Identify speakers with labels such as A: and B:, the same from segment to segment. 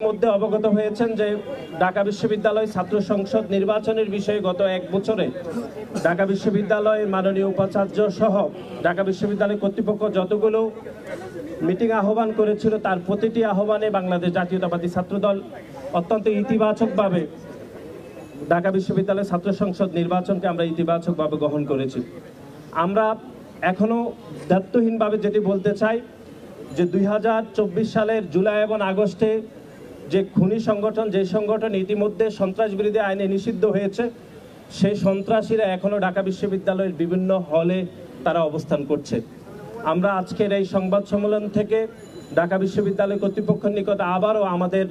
A: মধ্যে অবগত হয়েছেন যে ঢাকা বিশ্ববিদ্যালয় ছাত্র সংসদ নির্বাচনের বিষয়ে গত 1 বছরে ঢাকা বিশ্ববিদ্যালয়ের মাননীয় উপাচার্য সহ ঢাকা বিশ্ববিদ্যালয় কর্তৃপক্ষ যতগুলো মিটিং আহ্বান করেছিল তার প্রতিটি আহ্বানে বাংলাদেশ জাতীয়তাবাদী ছাত্রদল অত্যন্ত ইতিবাচকভাবে ঢাকা বিশ্ববিদ্যালয় ছাত্র সংসদ নির্বাচনকে আমরা ইতিবাচকভাবে গ্রহণ করেছি। আমরা এখনো দায়িত্বহীনভাবে যেটি বলতে চাই যে 2024 সালের জুলাই এবং আগস্টে যে খুনি সংগঠন, যে সংগঠন ইতিমধ্যে সন্ত্রাসবিরোধী আইনে নিষিদ্ধ হয়েছে, সেই সন্ত্রাসীরা এখনো ঢাকা বিশ্ববিদ্যালয়ের বিভিন্ন হলে তারা অবস্থান করছে। আমরা আজকের এই সংবাদ সম্মেলন থেকে ঢাকা বিশ্ববিদ্যালয় কর্তৃপক্ষের নিকট আবারও আমাদের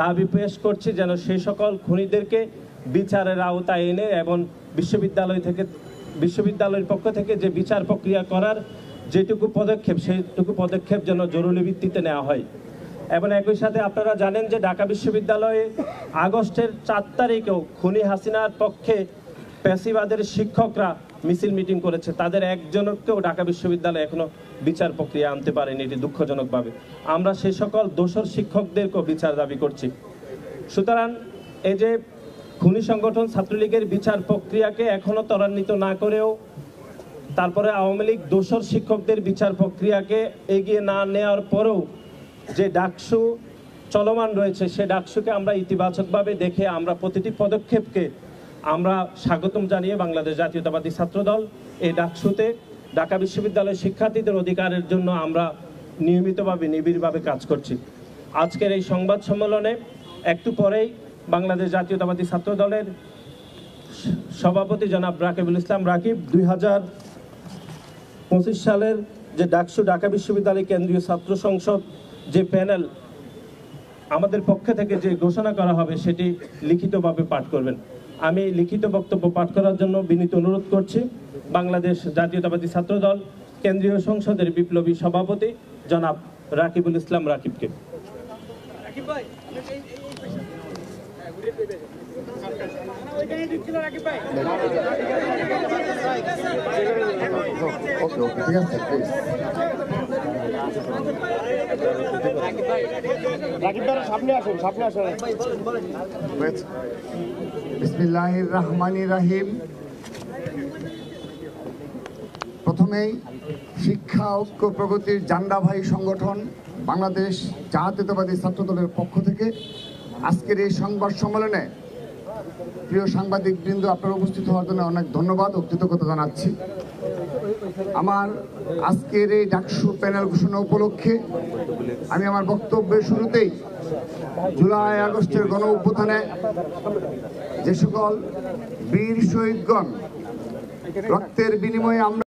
A: দাবি পেশ করছি যেন সেই সকল খুনিদেরকে বিচারের আওতায় এনে এবং বিশ্ববিদ্যালয়ের পক্ষ থেকে যে বিচার প্রক্রিয়া করার যেটুকু পদক্ষেপ সেইটুকু পদক্ষেপ যেন জরুরি ভিত্তিতে নেওয়া হয়। এবং একই সাথে আপনারা জানেন যে ঢাকা বিশ্ববিদ্যালয়ে আগস্টের 4 তারিখেও খুনি হাসিনার পক্ষে পেশিবাদের শিক্ষকরা মিছিল মিটিং করেছে, তাদের একজনকেও ঢাকা বিশ্ববিদ্যালয় এখনো বিচার প্রক্রিয়া আনতে পারেনি, এটি দুঃখজনকভাবে। আমরা সেই সকল দোষর শিক্ষকদেরকেও বিচার দাবি করছি। সুতরাং এই যে খুনি সংগঠন ছাত্রলীগের বিচার প্রক্রিয়াকে এখনো ত্বরান্বিত না করেও তারপরে আওয়ামী লীগ দোষর শিক্ষকদের বিচার প্রক্রিয়াকে এগিয়ে না নেওয়ার পরেও যে ডাকসু চলমান রয়েছে সে ডাকসুকে আমরা ইতিবাচকভাবে দেখে আমরা প্রতিটি পদক্ষেপকে আমরা স্বাগতম জানিয়ে বাংলাদেশ জাতীয়তাবাদী ছাত্রদল এই ডাকসুতে ঢাকা বিশ্ববিদ্যালয়ের শিক্ষার্থীদের অধিকারের জন্য আমরা নিয়মিতভাবে নিবিড়ভাবে কাজ করছি। আজকের এই সংবাদ সম্মেলনে একটু পরেই বাংলাদেশ জাতীয়তাবাদী ছাত্রদলের সভাপতি জনাব রাকিবুল ইসলাম রাকিব 2025 সালের যে ডাকসু ঢাকা বিশ্ববিদ্যালয় কেন্দ্রীয় ছাত্র সংসদ যে প্যানেল আমাদের পক্ষ থেকে যে ঘোষণা করা হবে সেটি লিখিতভাবে পাঠ করবেন। আমি লিখিত বক্তব্য পাঠ করার জন্য বিনীত অনুরোধ করছি বাংলাদেশ জাতীয়তাবাদী ছাত্রদল কেন্দ্রীয় সংসদের বিপ্লবী সভাপতি জনাব রাকিবুল ইসলাম রাকিবকে।
B: বিসমিল্লাহির রহমানির রহিম। প্রথমেই শিক্ষা ঐক্য প্রগতির জান্ডাভাই সংগঠন বাংলাদেশ জাতীয়তাবাদী ছাত্রদলের পক্ষ থেকে আজকের এই সংবাদ সম্মেলনে প্রিয় সাংবাদিক বৃন্দ আপনারা উপস্থিত হওয়ার জন্য অনেক ধন্যবাদ ও কৃতজ্ঞতা জানাচ্ছি। আমার আজকের এই ডাকসু প্যানেল ঘোষণা উপলক্ষে আমি আমার বক্তব্যের শুরুতেই জুলাই আগস্টের গণ অভ্যুত্থানে যে সকল বীর শহীদগণ রক্তের বিনিময়ে আমরা